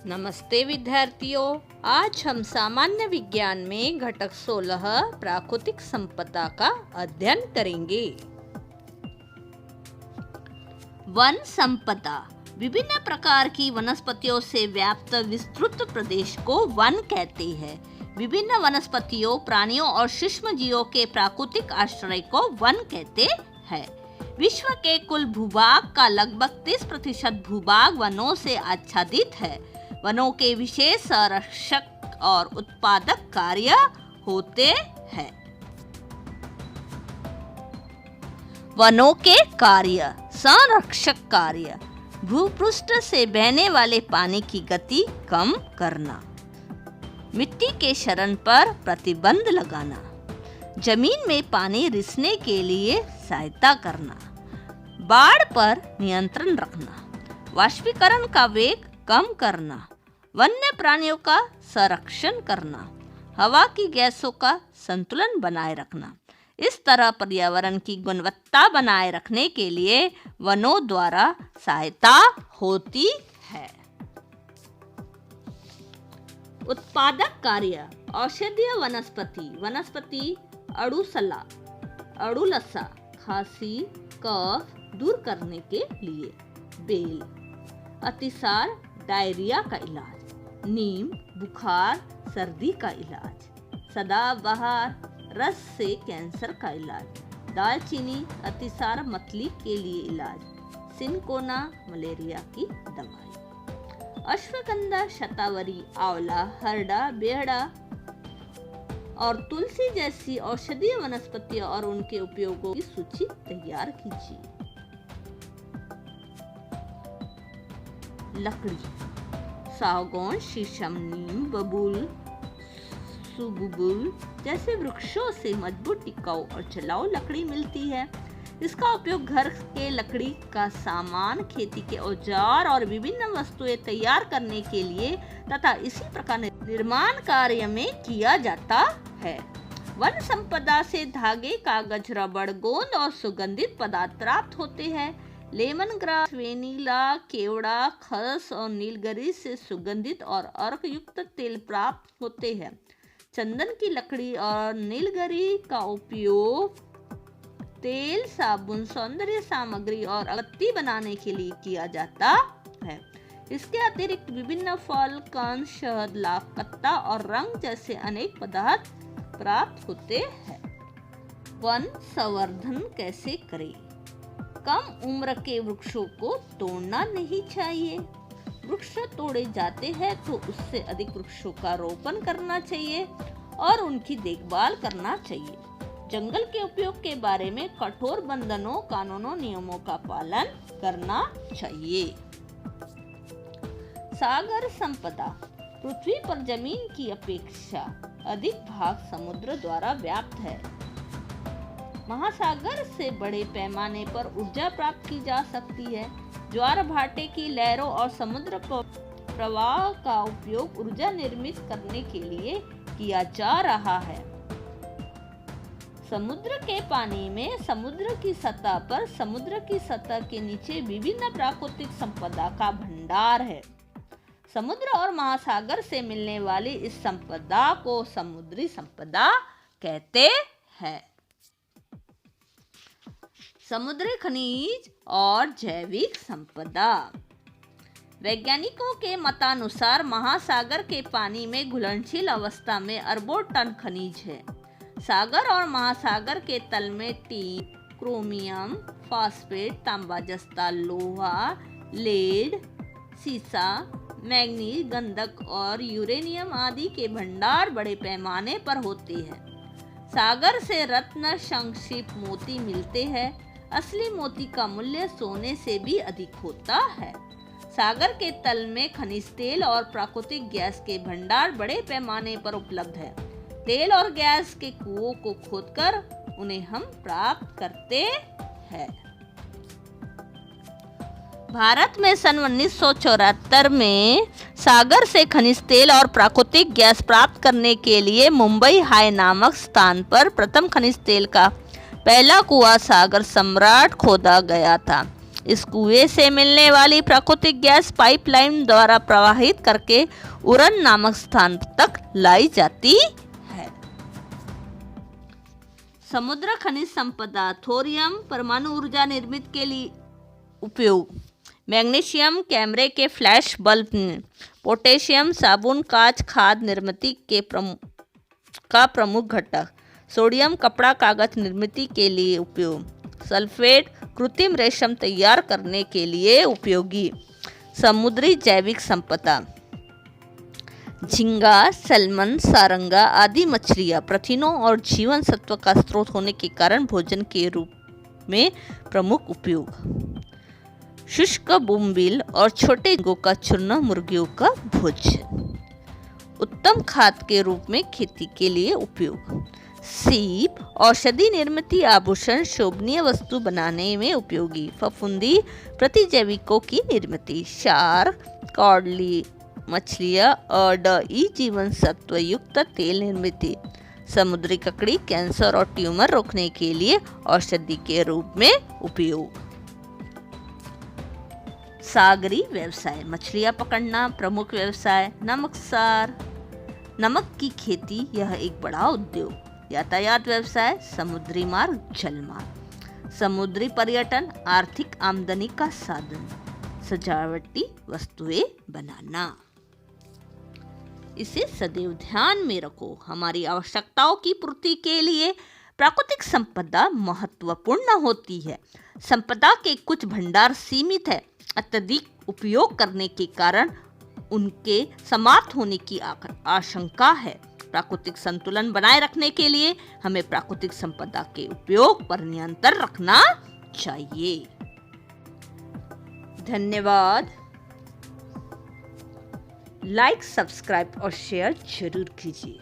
नमस्ते विद्यार्थियों, आज हम सामान्य विज्ञान में घटक 16 प्राकृतिक संपदा का अध्ययन करेंगे। वन संपदा विभिन्न प्रकार की वनस्पतियों से व्याप्त विस्तृत प्रदेश को वन कहते हैं। विभिन्न वनस्पतियों, प्राणियों और सूक्ष्म जीवों के प्राकृतिक आश्रय को वन कहते हैं। विश्व के कुल भूभाग का लगभग 30% भूभाग वनों से आच्छादित है। वनों के विशेष संरक्षक और उत्पादक कार्य होते हैं। वनों के कार्य: संरक्षक कार्य, भूपृष्ठ से बहने वाले पानी की गति कम करना, मिट्टी के क्षरण पर प्रतिबंध लगाना, जमीन में पानी रिसने के लिए सहायता करना, बाढ़ पर नियंत्रण रखना, वाष्पीकरण का वेग कम करना, वन्य प्राणियों का संरक्षण करना, हवा की गैसों का संतुलन बनाए रखना। इस तरह पर्यावरण की गुणवत्ता बनाए रखने के लिए वनों द्वारा सहायता होती है। उत्पादक कार्य: औषधीय वनस्पति अड़ुसला, अड़ुलसा, खांसी, कफ दूर करने के लिए, बेल, अतिसार, डायरिया का इलाज, नीम, बुखार, सर्दी का इलाज, सदाबहार रस से कैंसर का इलाज, दालचीनी, अतिसार मतली के लिए इलाज, सिनकोना, मलेरिया की दवाई, अश्वगंधा, शतावरी, आंवला, हरड़ा, बेहड़ा और तुलसी जैसी औषधीय वनस्पतियों और उनके उपयोगों की सूची तैयार कीजिए। लकड़ी: सागौन, शीशम, नीम, बबूल, सुबुल जैसे वृक्षों से मजबूत, टिकाऊ और चलाऊ लकड़ी मिलती है। इसका उपयोग घर के लकड़ी का सामान, खेती के औजार और विभिन्न वस्तुएं तैयार करने के लिए तथा इसी प्रकार निर्माण कार्य में किया जाता है। वन संपदा से धागे, कागज, रबड़, गोंद और सुगंधित पदार्थ प्राप्त होते हैं। लेमन ग्रास, वेनिला, केवड़ा, खस और नीलगिरी से सुगंधित और अर्क युक्त तेल प्राप्त होते हैं। चंदन की लकड़ी और नीलगिरी का उपयोग तेल, साबुन, सौंदर्य सामग्री और अगरबत्ती बनाने के लिए किया जाता है। इसके अतिरिक्त विभिन्न फल, कंद, शहद, लाख, कत्ता और रंग जैसे अनेक पदार्थ प्राप्त होते हैं। वन संवर्धन कैसे करें? कम उम्र के वृक्षों को तोड़ना नहीं चाहिए। वृक्ष तोड़े जाते हैं तो उससे अधिक वृक्षों का रोपण करना चाहिए और उनकी देखभाल करना चाहिए। जंगल के उपयोग के बारे में कठोर बंधनों, कानूनों, नियमों का पालन करना चाहिए। सागर संपदा: पृथ्वी पर जमीन की अपेक्षा अधिक भाग समुद्र द्वारा व्याप्त है। महासागर से बड़े पैमाने पर ऊर्जा प्राप्त की जा सकती है। ज्वार भाटे की लहरों और समुद्र प्रवाह का उपयोग ऊर्जा निर्मित करने के लिए किया जा रहा है। समुद्र के पानी में समुद्र की सतह पर, समुद्र की सतह के नीचे विभिन्न प्राकृतिक संपदा का भंडार है। समुद्र और महासागर से मिलने वाली इस संपदा को समुद्री संपदा कहते हैं। समुद्री खनिज और जैविक संपदा: वैज्ञानिकों के मतानुसार महासागर के पानी में घुलनशील अवस्था में अरबों टन खनिज है। सागर और महासागर के तल में टीन, क्रोमियम, फास्फेट, तांबा जस्ता, लोहा, लेड, सीसा, मैग्नीज, गंधक और यूरेनियम आदि के भंडार बड़े पैमाने पर होते हैं। सागर से रत्न, शंख, छिप, मोती मिलते हैं। असली मोती का मूल्य सोने से भी अधिक होता है। सागर के तल में खनिज तेल और प्राकृतिक गैस के भंडार बड़े पैमाने पर उपलब्ध है। तेल और गैस के कुओं को खोदकर उन्हें हम प्राप्त करते हैं। भारत में सन 1974 में सागर से खनिज तेल और प्राकृतिक गैस प्राप्त करने के लिए मुंबई हाई नामक स्थान पर प्रथम खनिज तेल का पहला कुआं सागर सम्राट खोदा गया था। इस कुएं से मिलने वाली प्राकृतिक गैस पाइपलाइन द्वारा प्रवाहित करके उरन नामक स्थान तक लाई जाती है। समुद्र खनिज संपदा, थोरियम परमाणु ऊर्जा निर्मित के लिए उपयोग, मैग्नीशियम कैमरे के फ्लैश बल्ब में, पोटेशियम साबुन कांच खाद निर्मित का प्रमुख घटक, सोडियम कपड़ा कागज निर्मित के लिए उपयोग, सल्फेट कृत्रिम रेशम तैयार करने के लिए उपयोगी। समुद्री जैविक संपदा, झींगा सैल्मन सारंगा आदि मछलियां प्रोटीनों और जीवन सत्व का स्रोत होने के कारण भोजन के रूप में प्रमुख उपयोग, शुष्क बोम्बिल और छोटे झींगों का चूर्ण मुर्गियों का भोजन, उत्तम खाद के रूप में खेती के लिए उपयोग, सीप औषधि निर्मित आभूषण शोभनीय वस्तु बनाने में उपयोगी, फफूंदी प्रतिजैविकों की निर्मित, शार्क कॉडली मछलियां और जीवन सत्व युक्त तेल निर्मित, समुद्री ककड़ी कैंसर और ट्यूमर रोकने के लिए औषधि के रूप में उपयोग। सागरी व्यवसाय, मछलियां पकड़ना प्रमुख व्यवसाय, नमक की खेती यह एक बड़ा उद्योग, यातायात व्यवसाय, समुद्री मार्ग जल मार्ग, समुद्री पर्यटन आर्थिक आमदनी का साधन, सजावटी वस्तुएं बनाना। इसे सदैव ध्यान में रखो, हमारी आवश्यकताओं की पूर्ति के लिए प्राकृतिक संपदा महत्वपूर्ण होती है। संपदा के कुछ भंडार सीमित है, अत्यधिक उपयोग करने के कारण उनके समाप्त होने की आशंका है। प्राकृतिक संतुलन बनाए रखने के लिए हमें प्राकृतिक संपदा के उपयोग पर नियंत्रण रखना चाहिए। धन्यवाद। लाइक, सब्सक्राइब और शेयर जरूर कीजिए।